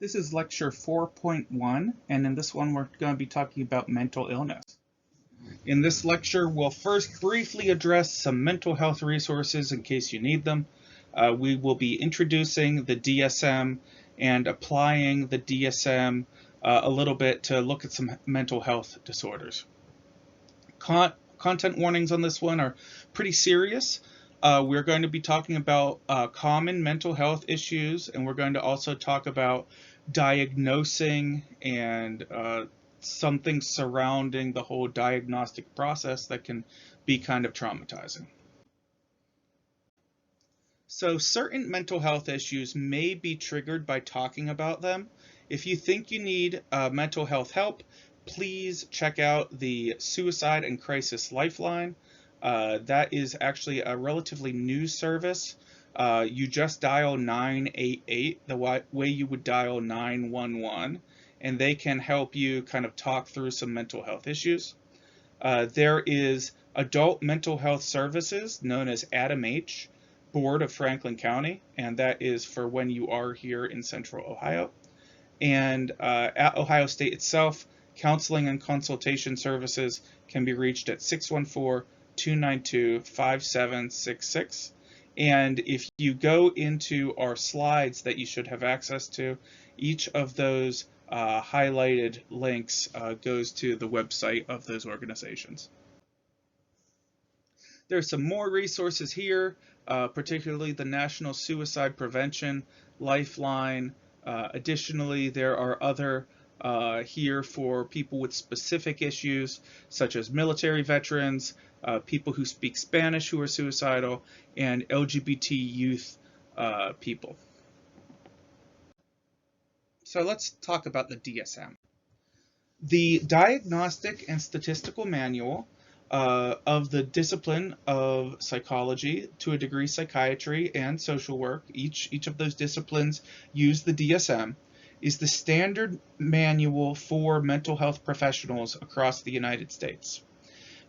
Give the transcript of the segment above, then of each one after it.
This is lecture 4.1, and in this one we're going to be talking about mental illness. In this lecture, we'll first briefly address some mental health resources in case you need them. We will be introducing the DSM and applying the DSM a little bit to look at some mental health disorders. Content warnings on this one are pretty serious. We're going to be talking about common mental health issues, and we're going to also talk about diagnosing and something surrounding the whole diagnostic process that can be kind of traumatizing. So certain mental health issues may be triggered by talking about them. If you think you need mental health help, please check out the Suicide and Crisis Lifeline. That is actually a relatively new service. You just dial 988 the way you would dial 911, and they can help you kind of talk through some mental health issues. There is Adult Mental Health Services, known as ADAMH, Board of Franklin County, and that is for when you are here in Central Ohio. And at Ohio State itself, counseling and consultation services can be reached at 614-292-5766. And if you go into our slides that you should have access to, each of those highlighted links goes to the website of those organizations. There's some more resources here, particularly the National Suicide Prevention Lifeline. Additionally, there are other here for people with specific issues, such as military veterans, people who speak Spanish who are suicidal, and LGBT youth people. So let's talk about the DSM. The Diagnostic and Statistical Manual of the discipline of psychology, to a degree psychiatry and social work, each of those disciplines use the DSM, is the standard manual for mental health professionals across the United States.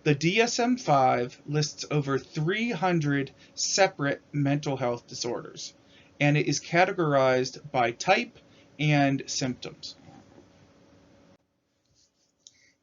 The DSM-5 lists over 300 separate mental health disorders, and it is categorized by type and symptoms.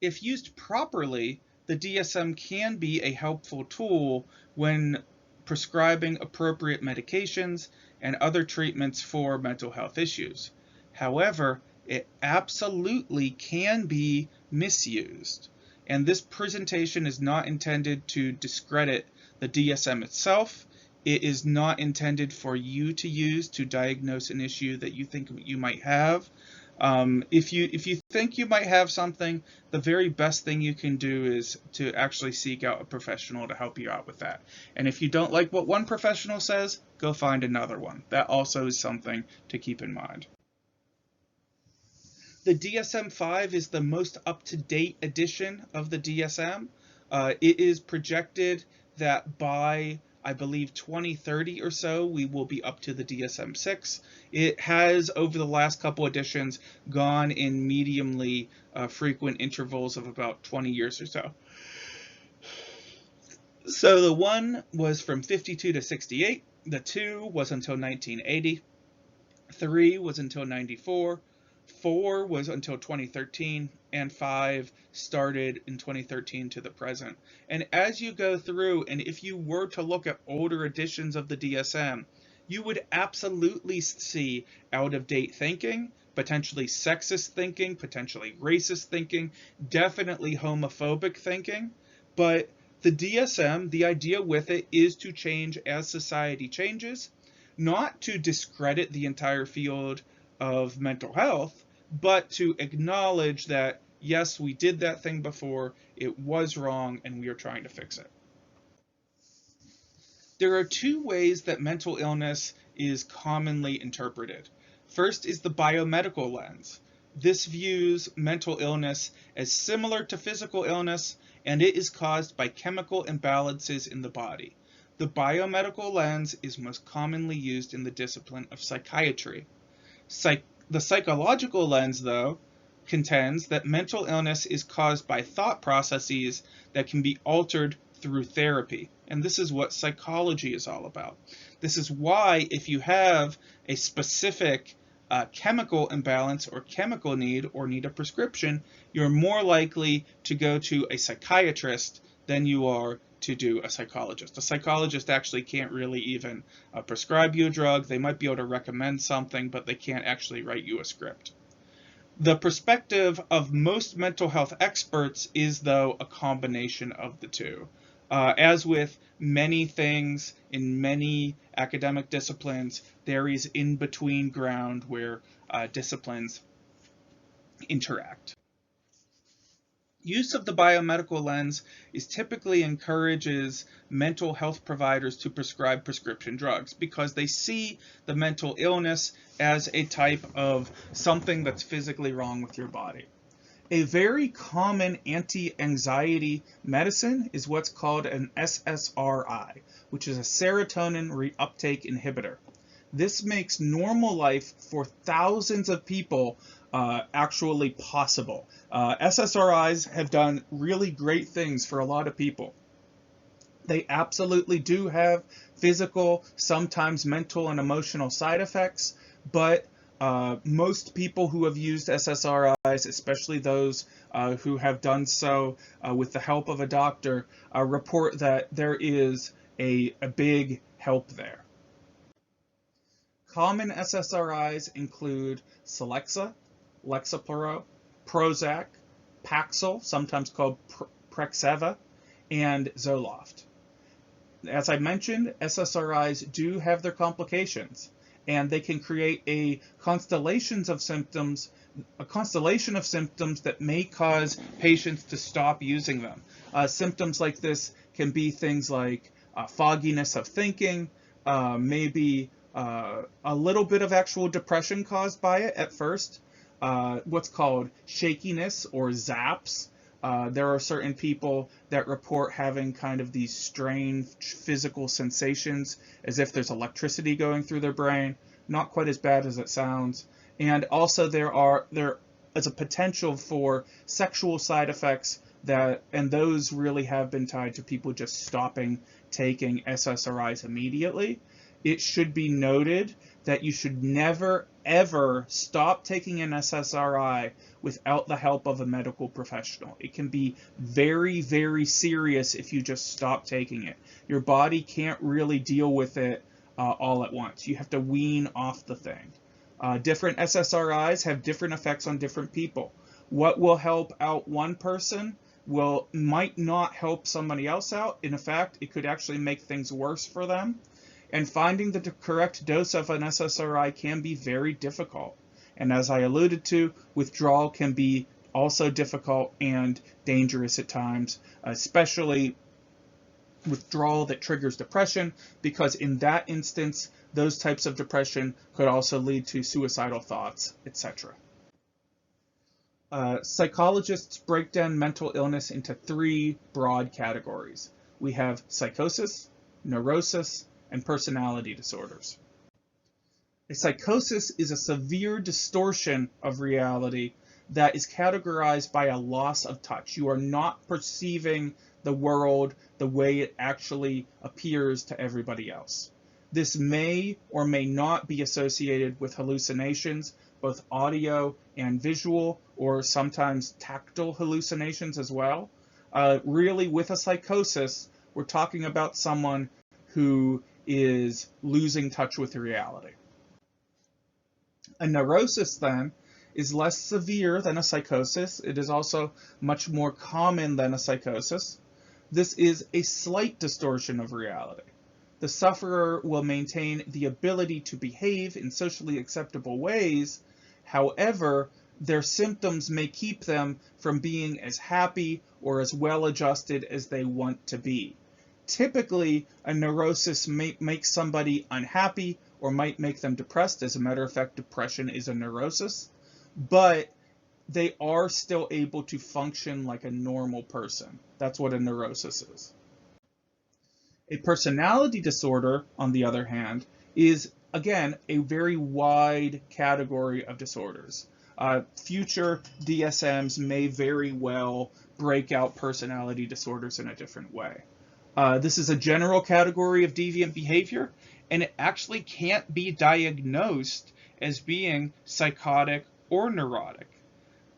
If used properly, the DSM can be a helpful tool when prescribing appropriate medications and other treatments for mental health issues. However, it absolutely can be misused, and this presentation is not intended to discredit the DSM itself. It is not intended for you to use to diagnose an issue that you think you might have. If you think you might have something, the very best thing you can do is to actually seek out a professional to help you out with that. And if you don't like what one professional says, go find another one. That also is something to keep in mind. The DSM-5 is the most up-to-date edition of the DSM. It is projected that by, I believe, 2030 or so, we will be up to the DSM-6. It has, over the last couple editions, gone in mediumly frequent intervals of about 20 years or so. So the 1 was from 52 to 68, the 2 was until 1980, 3 was until 94, 4 was until 2013, and 5 started in 2013 to the present. And as you go through, and if you were to look at older editions of the DSM, you would absolutely see out-of-date thinking, potentially sexist thinking, potentially racist thinking, definitely homophobic thinking. But the DSM, the idea with it is to change as society changes, not to discredit the entire field of mental health, but to acknowledge that, yes, we did that thing before, it was wrong, and we are trying to fix it. There are two ways that mental illness is commonly interpreted. First is the biomedical lens. This views mental illness as similar to physical illness, and it is caused by chemical imbalances in the body. The biomedical lens is most commonly used in the discipline of psychiatry. The psychological lens, though, contends that mental illness is caused by thought processes that can be altered through therapy. And this is what psychology is all about. This is why if you have a specific chemical imbalance or chemical need or need a prescription, you're more likely to go to a psychiatrist than you are to do a psychologist. A psychologist actually can't really even prescribe you a drug. They might be able to recommend something, but they can't actually write you a script. The perspective of most mental health experts is, though, a combination of the two. As with many things in many academic disciplines, there is in-between ground where disciplines interact. Use of the biomedical lens is typically encourages mental health providers to prescribe prescription drugs because they see the mental illness as a type of something that's physically wrong with your body. A very common anti-anxiety medicine is what's called an SSRI, which is a serotonin reuptake inhibitor. This makes normal life for thousands of people actually possible. SSRIs have done really great things for a lot of people. They absolutely do have physical, sometimes mental and emotional side effects, but most people who have used SSRIs, especially those who have done so with the help of a doctor, report that there is a big help there. Common SSRIs include Celexa, Lexapro, Prozac, Paxil, sometimes called Prexeva, and Zoloft. As I mentioned, SSRIs do have their complications, and they can create a constellation of symptoms that may cause patients to stop using them. Symptoms like this can be things like fogginess of thinking, maybe a little bit of actual depression caused by it at first, what's called shakiness or zaps. There are certain people that report having kind of these strange physical sensations as if there's electricity going through their brain. Not quite as bad as it sounds. And also there is a potential for sexual side effects and those really have been tied to people just stopping taking SSRIs immediately. It should be noted that you should never, ever stop taking an SSRI without the help of a medical professional. It can be very, very serious if you just stop taking it. Your body can't really deal with it all at once. You have to wean off the thing. Different SSRIs have different effects on different people. What will help out one person might not help somebody else out. In fact, it could actually make things worse for them. And finding the correct dose of an SSRI can be very difficult. And as I alluded to, withdrawal can be also difficult and dangerous at times, especially withdrawal that triggers depression, because in that instance, those types of depression could also lead to suicidal thoughts, etc. Psychologists break down mental illness into three broad categories. We have psychosis, neurosis, and personality disorders. A psychosis is a severe distortion of reality that is categorized by a loss of touch. You are not perceiving the world the way it actually appears to everybody else. This may or may not be associated with hallucinations, both audio and visual, or sometimes tactile hallucinations as well. Really, with a psychosis, we're talking about someone who is losing touch with reality. A neurosis, then, is less severe than a psychosis. It is also much more common than a psychosis. This is a slight distortion of reality. The sufferer will maintain the ability to behave in socially acceptable ways. However, their symptoms may keep them from being as happy or as well-adjusted as they want to be. Typically, a neurosis may make somebody unhappy or might make them depressed. As a matter of fact, depression is a neurosis, but they are still able to function like a normal person. That's what a neurosis is. A personality disorder, on the other hand, is, again, a very wide category of disorders. Future DSMs may very well break out personality disorders in a different way. This is a general category of deviant behavior, and it actually can't be diagnosed as being psychotic or neurotic.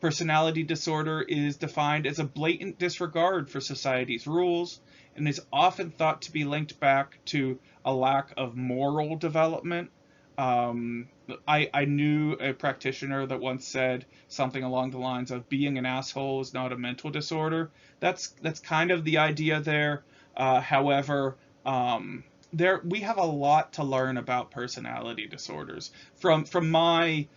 Personality disorder is defined as a blatant disregard for society's rules and is often thought to be linked back to a lack of moral development. I knew a practitioner that once said something along the lines of being an asshole is not a mental disorder. That's kind of the idea there. However, we have a lot to learn about personality disorders from my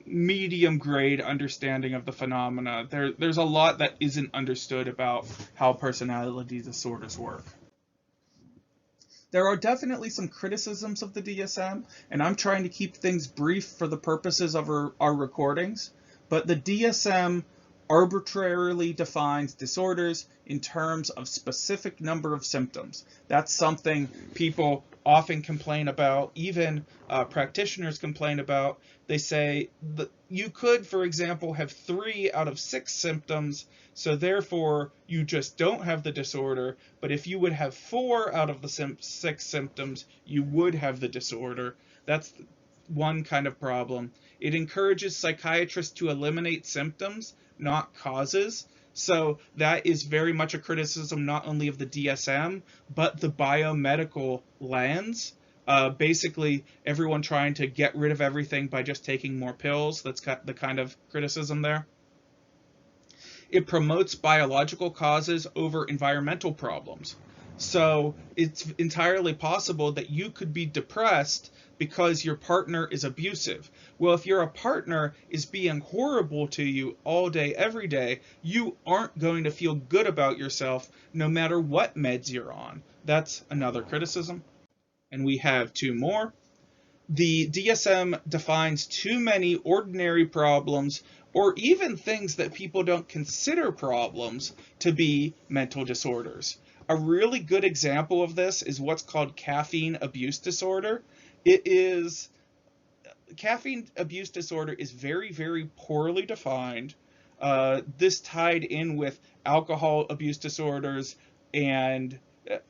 medium grade understanding of the phenomena. There's a lot that isn't understood about how personality disorders work. There are definitely some criticisms of the DSM, and I'm trying to keep things brief for the purposes of our recordings, but the DSM arbitrarily defines disorders in terms of specific number of symptoms. That's something people often complain about, even practitioners complain about. They say that you could, for example, have 3 out of 6 symptoms, so therefore you just don't have the disorder, but if you would have 4 out of the 6 symptoms, you would have the disorder. That's one kind of problem. It encourages psychiatrists to eliminate symptoms, not causes. So that is very much a criticism not only of the DSM, but the biomedical lens. Basically, everyone trying to get rid of everything by just taking more pills. That's the kind of criticism there. It promotes biological causes over environmental problems. So it's entirely possible that you could be depressed because your partner is abusive. Well, if your partner is being horrible to you all day, every day, you aren't going to feel good about yourself no matter what meds you're on. That's another criticism. And we have 2 more. The DSM defines too many ordinary problems, or even things that people don't consider problems, to be mental disorders. A really good example of this is what's called caffeine abuse disorder. Caffeine abuse disorder is very, very poorly defined. This tied in with alcohol abuse disorders, and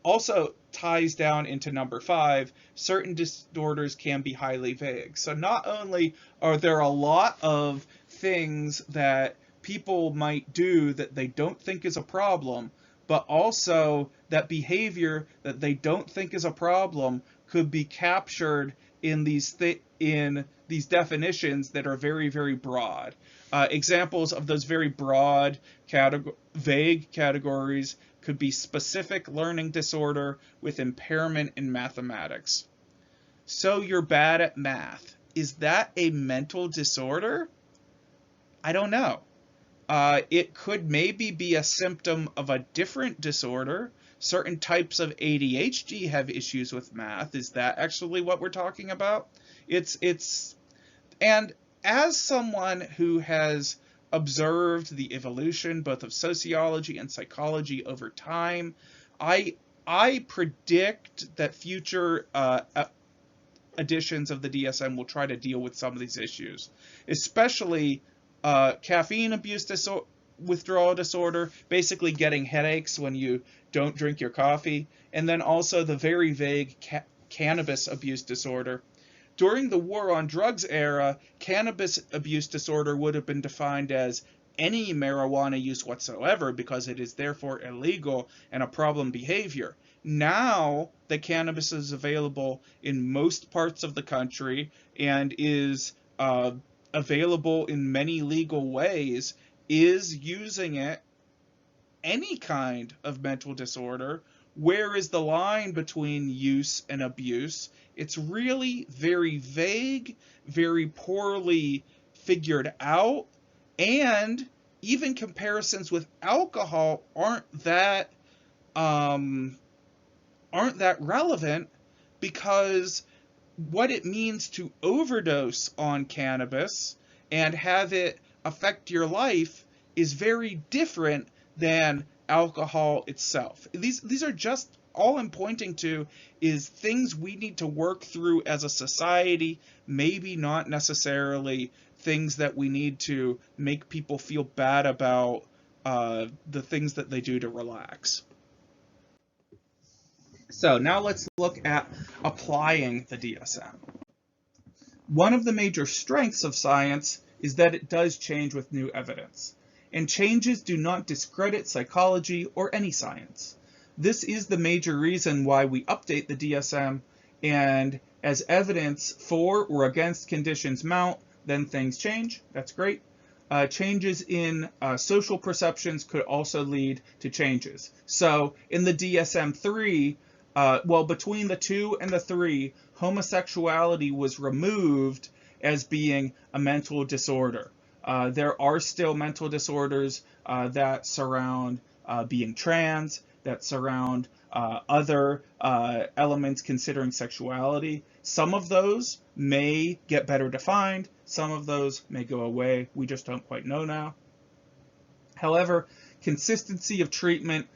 also ties down into number 5, certain disorders can be highly vague. So not only are there a lot of things that people might do that they don't think is a problem, but also that behavior that they don't think is a problem could be captured in these definitions that are very, very broad. Examples of those very broad, vague categories could be specific learning disorder with impairment in mathematics. So you're bad at math. Is that a mental disorder? I don't know. It could maybe be a symptom of a different disorder. Certain types of ADHD have issues with math. Is that actually what we're talking about? And as someone who has observed the evolution both of sociology and psychology over time, I predict that future editions of the DSM will try to deal with some of these issues, especially caffeine abuse withdrawal disorder, basically getting headaches when you don't drink your coffee, and then also the very vague cannabis abuse disorder. During the war on drugs era, cannabis abuse disorder would have been defined as any marijuana use whatsoever because it is therefore illegal and a problem behavior. Now that cannabis is available in most parts of the country and is available in many legal ways, is using it any kind of mental disorder? Where is the line between use and abuse? It's really very vague, very poorly figured out, and even comparisons with alcohol aren't that relevant, because what it means to overdose on cannabis and have it affect your life is very different than alcohol itself. These are just, all I'm pointing to is things we need to work through as a society, maybe not necessarily things that we need to make people feel bad about the things that they do to relax. So now let's look at applying the DSM. One of the major strengths of science is that it does change with new evidence, and changes do not discredit psychology or any science. This is the major reason why we update the DSM, and as evidence for or against conditions mount, then things change. That's great. Changes in social perceptions could also lead to changes. So in the DSM-3, well, between the 2 and the 3, homosexuality was removed as being a mental disorder. There are still mental disorders that surround being trans, that surround other elements considering sexuality. Some of those may get better defined, some of those may go away. We just don't quite know now. However, consistency of treatment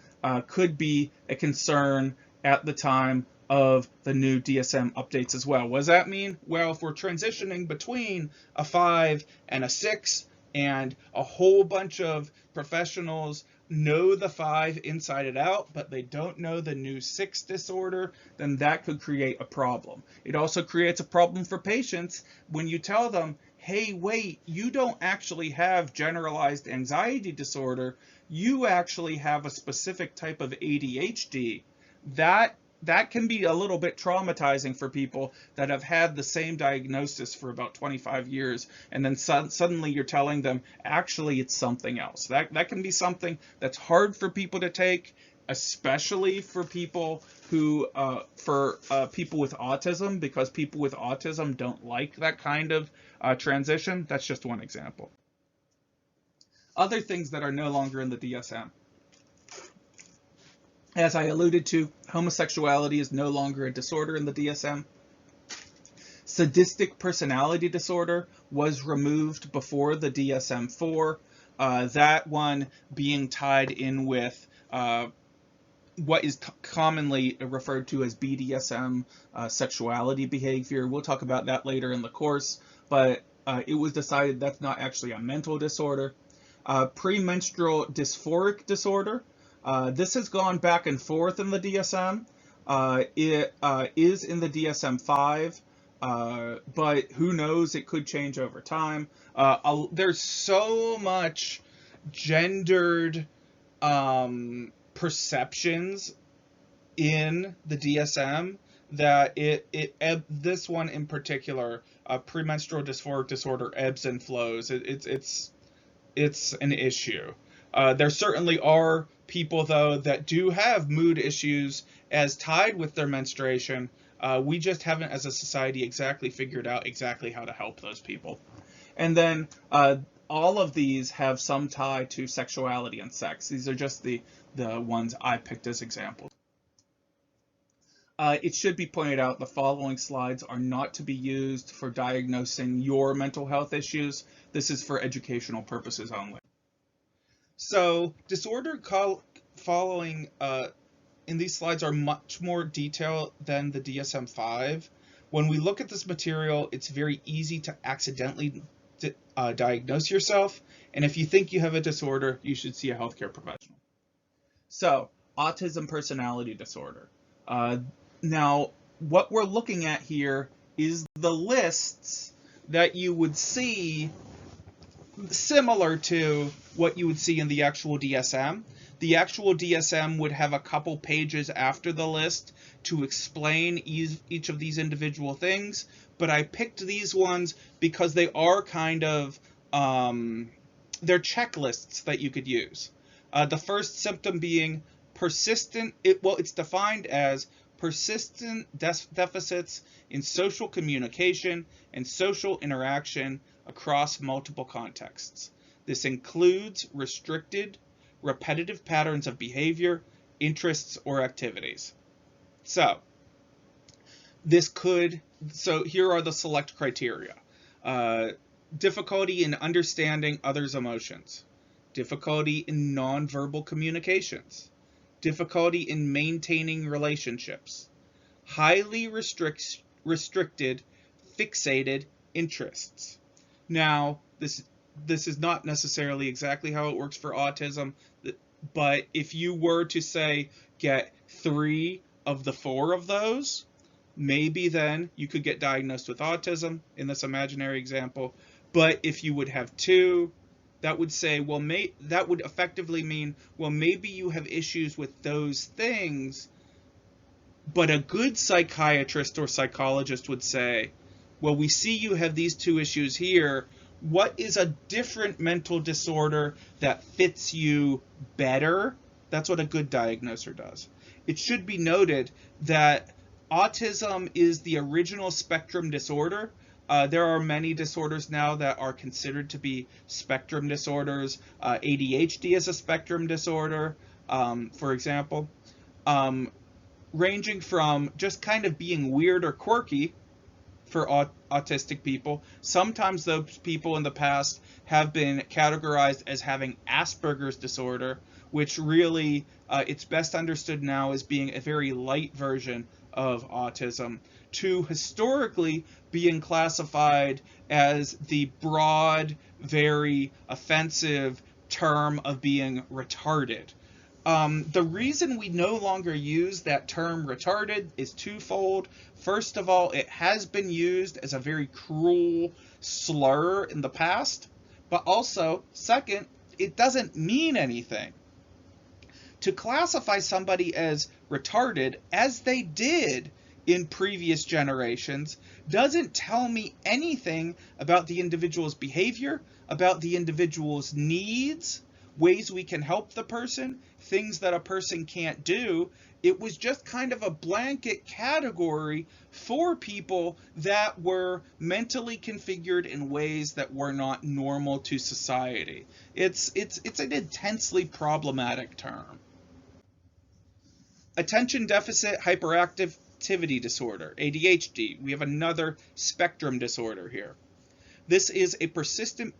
could be a concern at the time of the new DSM updates as well. What does that mean? Well, if we're transitioning between a 5 and a 6, and a whole bunch of professionals know the 5 inside and out, but they don't know the new 6 disorder, then that could create a problem. It also creates a problem for patients when you tell them, hey, wait, you don't actually have generalized anxiety disorder, you actually have a specific type of ADHD. That can be a little bit traumatizing for people that have had the same diagnosis for about 25 years, and then suddenly you're telling them, actually, it's something else. That can be something that's hard for people to take, especially for people who, people with autism, because people with autism don't like that kind of transition. That's just one example. Other things that are no longer in the DSM. As I alluded to, homosexuality is no longer a disorder in the DSM. Sadistic personality disorder was removed before the DSM-4. That one being tied in with what is commonly referred to as BDSM sexuality behavior. We'll talk about that later in the course, but it was decided that's not actually a mental disorder. Premenstrual dysphoric disorder. This has gone back and forth in the DSM. It is in the DSM-5, but who knows? It could change over time. There's so much gendered perceptions in the DSM that this one in particular, premenstrual dysphoric disorder, ebbs and flows. It's an issue. There certainly are people, though, that do have mood issues as tied with their menstruation. We just haven't, as a society, exactly figured out exactly how to help those people. And then all of these have some tie to sexuality and sex. These are just the ones I picked as examples. It should be pointed out the following slides are not to be used for diagnosing your mental health issues. This is for educational purposes only. So disorder following in these slides are much more detailed than the DSM-5. When we look at this material, it's very easy to accidentally diagnose yourself. And if you think you have a disorder, you should see a healthcare professional. So autism personality disorder. Now, what we're looking at here is the lists that you would see similar to what you would see in the actual DSM. The actual DSM would have a couple pages after the list to explain each of these individual things, but I picked these ones because they are kind of, they're checklists that you could use. The first symptom being persistent, it's defined as persistent deficits in social communication and social interaction across multiple contexts. This includes restricted, repetitive patterns of behavior, interests, or activities. So here are the select criteria. Difficulty in understanding others' emotions, difficulty in nonverbal communications, difficulty in maintaining relationships, highly restricted, fixated interests. Now, this is not necessarily exactly how it works for autism, but if you were to say get 3 of the 4 of those, maybe then you could get diagnosed with autism in this imaginary example. But if you would have two, that would say, well, that would effectively mean, well, maybe you have issues with those things, but a good psychiatrist or psychologist would say, well, we see you have these two issues here. What is a different mental disorder that fits you better? That's what a good diagnoser does. It should be noted that autism is the original spectrum disorder. There are many disorders now that are considered to be spectrum disorders. ADHD is a spectrum disorder, for example, ranging from just kind of being weird or quirky for autistic people. Sometimes those people in the past have been categorized as having Asperger's disorder, which really it's best understood now as being a very light version of autism, to historically being classified as the broad, very offensive term of being retarded. The reason we no longer use that term retarded is twofold. First of all, it has been used as a very cruel slur in the past, but also, second, it doesn't mean anything. To classify somebody as retarded, as they did in previous generations, doesn't tell me anything about the individual's behavior, about the individual's needs, ways we can help the person, things that a person can't do. It was just kind of a blanket category for people that were mentally configured in ways that were not normal to society. It's an intensely problematic term. Attention deficit hyperactivity disorder, ADHD. We have another spectrum disorder here. This is a persistent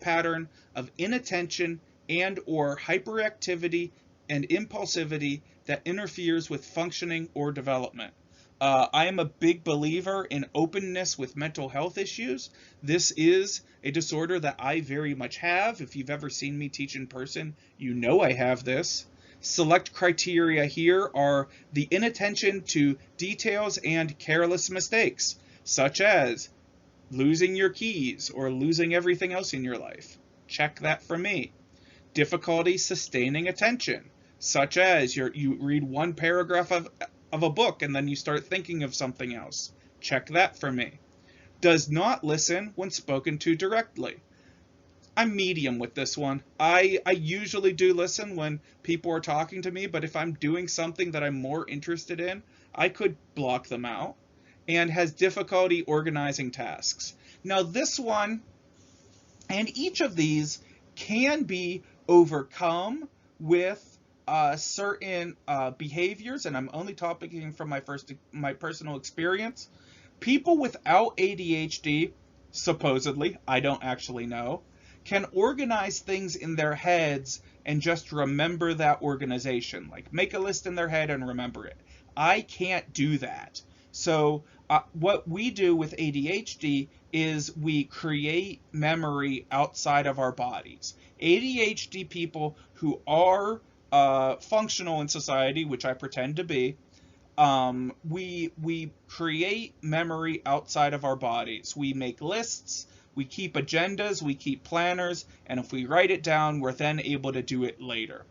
pattern of inattention and or hyperactivity and impulsivity that interferes with functioning or development. I am a big believer in openness with mental health issues. This is a disorder that I very much have. If you've ever seen me teach in person, you know I have this. Select criteria here are the inattention to details and careless mistakes, such as losing your keys or losing everything else in your life. Check that for me. Difficulty sustaining attention, such as you read one paragraph of a book and then you start thinking of something else. Check that for me. Does not listen when spoken to directly. I'm medium with this one. I usually do listen when people are talking to me, but if I'm doing something that I'm more interested in, I could block them out. And has difficulty organizing tasks. Now this one, and each of these can be overcome with certain behaviors, and I'm only talking from my personal experience. People without ADHD, supposedly, I don't actually know, can organize things in their heads and just remember that organization. Like make a list in their head and remember it. I can't do that. So what we do with ADHD is we create memory outside of our bodies. ADHD people who are functional in society, which I pretend to be, we create memory outside of our bodies. We make lists, we keep agendas, we keep planners, and if we write it down, we're then able to do it later.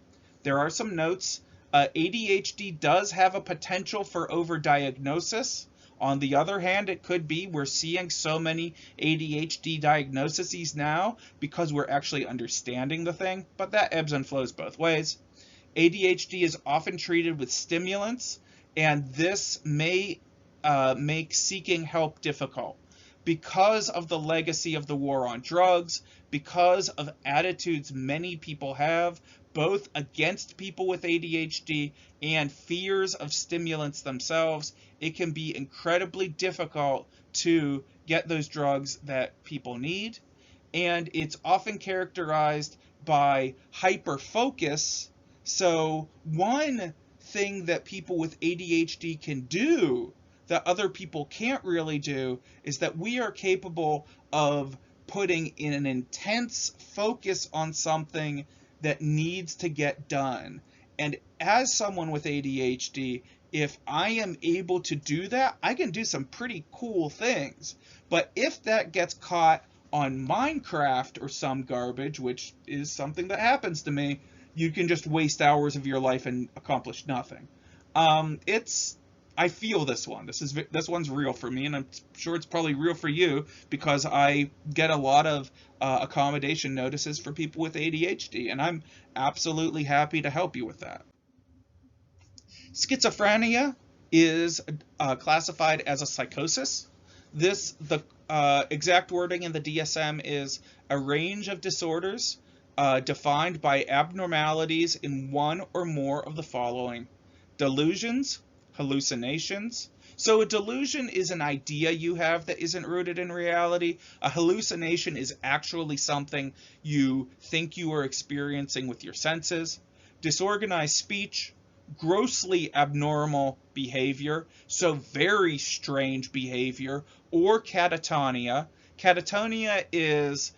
There are some notes. ADHD does have a potential for overdiagnosis. On the other hand, it could be we're seeing so many ADHD diagnoses now because we're actually understanding the thing, but that ebbs and flows both ways. ADHD is often treated with stimulants, and this may make seeking help difficult. Because of the legacy of the war on drugs, because of attitudes many people have, both against people with ADHD and fears of stimulants themselves, it can be incredibly difficult to get those drugs that people need. And it's often characterized by hyperfocus. So one thing that people with ADHD can do that other people can't really do is that we are capable of putting in an intense focus on something that needs to get done. And as someone with ADHD, If I am able to do that, I can do some pretty cool things. But if that gets caught on Minecraft or some garbage, which is something that happens to me, you can just waste hours of your life and accomplish nothing. I feel this one. This one's real for me, and I'm sure it's probably real for you because I get a lot of accommodation notices for people with ADHD, and I'm absolutely happy to help you with that. Schizophrenia is classified as a psychosis. The exact wording in the DSM is a range of disorders defined by abnormalities in one or more of the following: delusions, hallucinations. So a delusion is an idea you have that isn't rooted in reality. A hallucination is actually something you think you are experiencing with your senses. Disorganized speech, grossly abnormal behavior, so very strange behavior, or catatonia. Catatonia is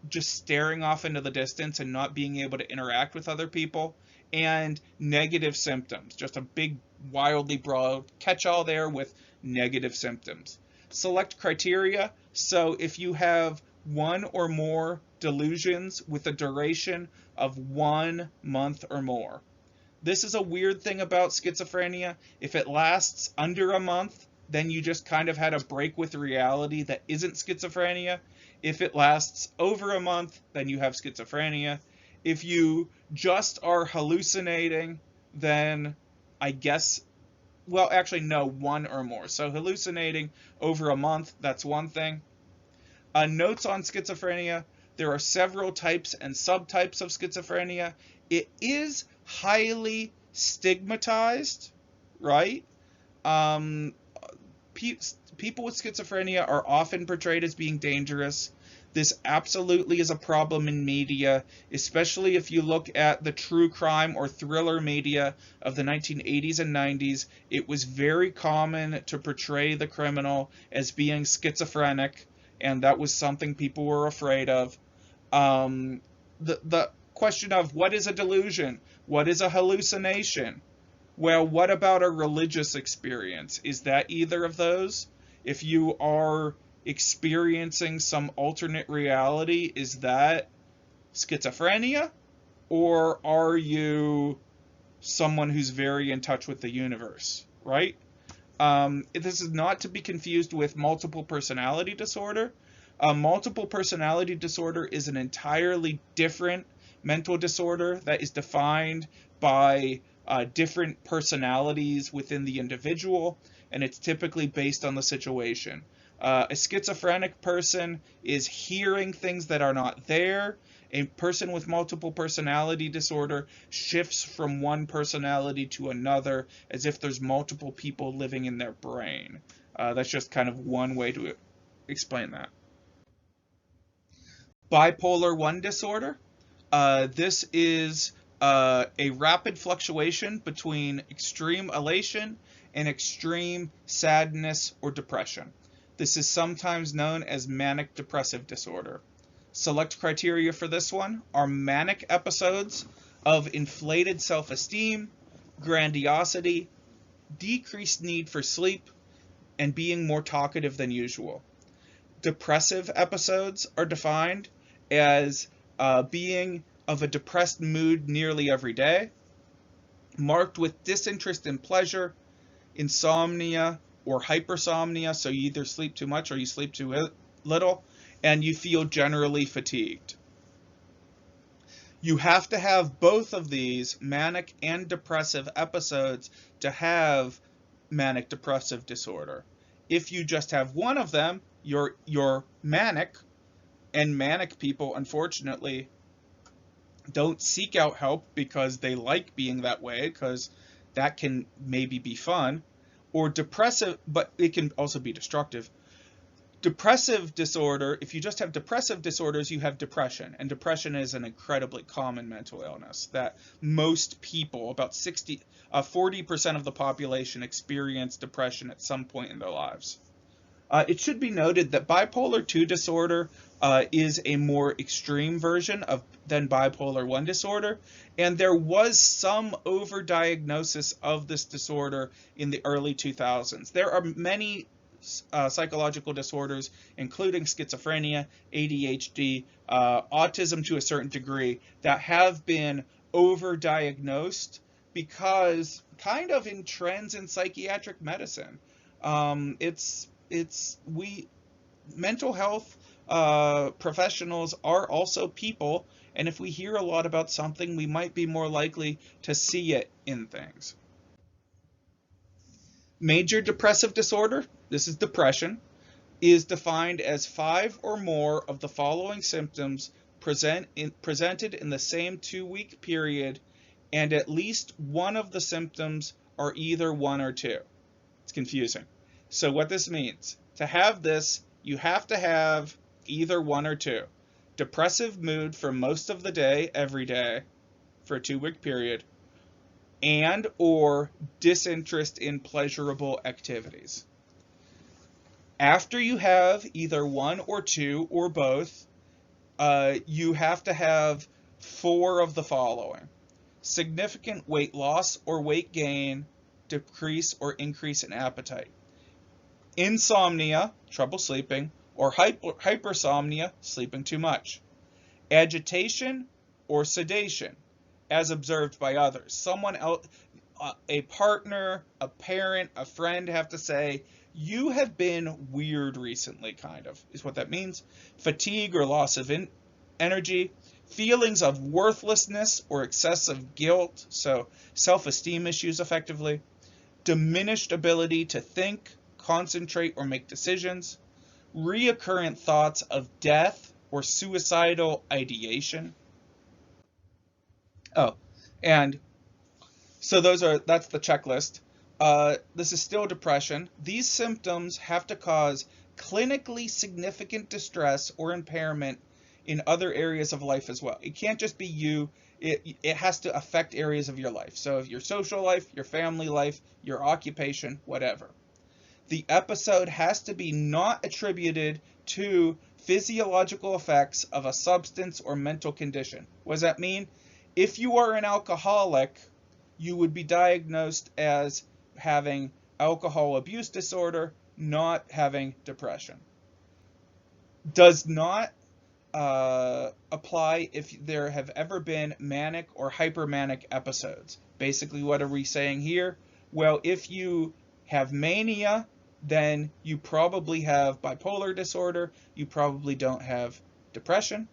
just staring off into the distance and not being able to interact with other people, and negative symptoms, just a big, wildly broad catch-all there with negative symptoms. Select criteria, so if you have one or more delusions with a duration of 1 month or more. This is a weird thing about schizophrenia. If it lasts under a month, then you just kind of had a break with reality that isn't schizophrenia. If it lasts over a month, then you have schizophrenia. If you just are hallucinating, then I guess, well, actually, no, one or more. So hallucinating over a month, that's one thing. Notes on schizophrenia: there are several types and subtypes of schizophrenia. It is highly stigmatized, right? People with schizophrenia are often portrayed as being dangerous. This absolutely is a problem in media, especially if you look at the true crime or thriller media of the 1980s and 90s. It was very common to portray the criminal as being schizophrenic, and that was something people were afraid of. The question of what is a delusion? What is a hallucination? Well, what about a religious experience? Is that either of those? If you are experiencing some alternate reality, is that schizophrenia? Or are you someone who's very in touch with the universe, right? This is not to be confused with multiple personality disorder. Multiple personality disorder is an entirely different mental disorder that is defined by different personalities within the individual, and it's typically based on the situation. A schizophrenic person is hearing things that are not there. A person with multiple personality disorder shifts from one personality to another as if there's multiple people living in their brain. That's just kind of one way to explain that. Bipolar 1 disorder. This is a rapid fluctuation between extreme elation and extreme sadness or depression. This is sometimes known as manic depressive disorder. Select criteria for this one are manic episodes of inflated self-esteem, grandiosity, decreased need for sleep, and being more talkative than usual. Depressive episodes are defined as being of a depressed mood nearly every day, marked with disinterest in pleasure, insomnia or hypersomnia, so you either sleep too much or you sleep too little, and you feel generally fatigued. You have to have both of these, manic and depressive episodes, to have manic depressive disorder. If you just have one of them, you're manic, and manic people, unfortunately, don't seek out help because they like being that way, because that can maybe be fun. Or depressive, but it can also be destructive. Depressive disorder, if you just have depressive disorders, you have depression. And depression is an incredibly common mental illness that most people, about 40% of the population, experience depression at some point in their lives. It should be noted that bipolar 2 disorder is a more extreme version of than bipolar 1 disorder, and there was some overdiagnosis of this disorder in the early 2000s. There are many psychological disorders, including schizophrenia, ADHD, autism to a certain degree, that have been overdiagnosed because kind of in trends in psychiatric medicine. Mental health professionals are also people, and if we hear a lot about something, we might be more likely to see it in things. Major depressive disorder, this is depression, is defined as 5 or more of the following symptoms presented in the same 2-week period, and at least one of the symptoms are either 1 or 2. It's confusing. So what this means, to have this, you have to have either 1 or 2. Depressive mood for most of the day, every day, for a 2-week period, and or disinterest in pleasurable activities. After you have either 1 or 2 or both, you have to have 4 of the following: significant weight loss or weight gain, decrease or increase in appetite, insomnia, trouble sleeping, or hypersomnia, sleeping too much, agitation or sedation, as observed by others. Someone else, a partner, a parent, a friend have to say, you have been weird recently, kind of, is what that means. Fatigue or loss of energy, feelings of worthlessness or excessive guilt, so self-esteem issues effectively, diminished ability to think, concentrate, or make decisions, reoccurrent thoughts of death or suicidal ideation. Oh, and so that's the checklist. This is still depression. These symptoms have to cause clinically significant distress or impairment in other areas of life as well. It can't just be you. It has to affect areas of your life. So your social life, your family life, your occupation, whatever. The episode has to be not attributed to physiological effects of a substance or mental condition. What does that mean? If you are an alcoholic, you would be diagnosed as having alcohol abuse disorder, not having depression. Does not apply if there have ever been manic or hypermanic episodes. Basically, what are we saying here? Well, if you have mania, then you probably have bipolar disorder, you probably don't have depression,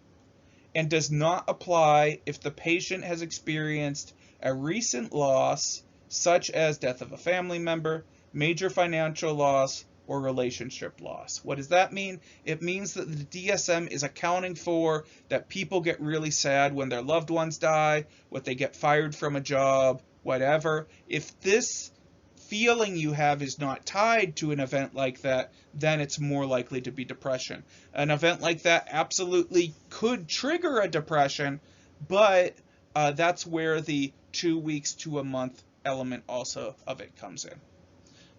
and does not apply if the patient has experienced a recent loss, such as death of a family member, major financial loss, or relationship loss. What does that mean? It means that the DSM is accounting for that people get really sad when their loved ones die, when they get fired from a job, whatever. If this feeling you have is not tied to an event like that, then it's more likely to be depression. An event like that absolutely could trigger a depression, but that's where the 2 weeks to a month element also of it comes in.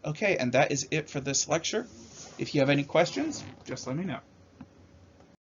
Okay, and that is it for this lecture. If you have any questions, just let me know.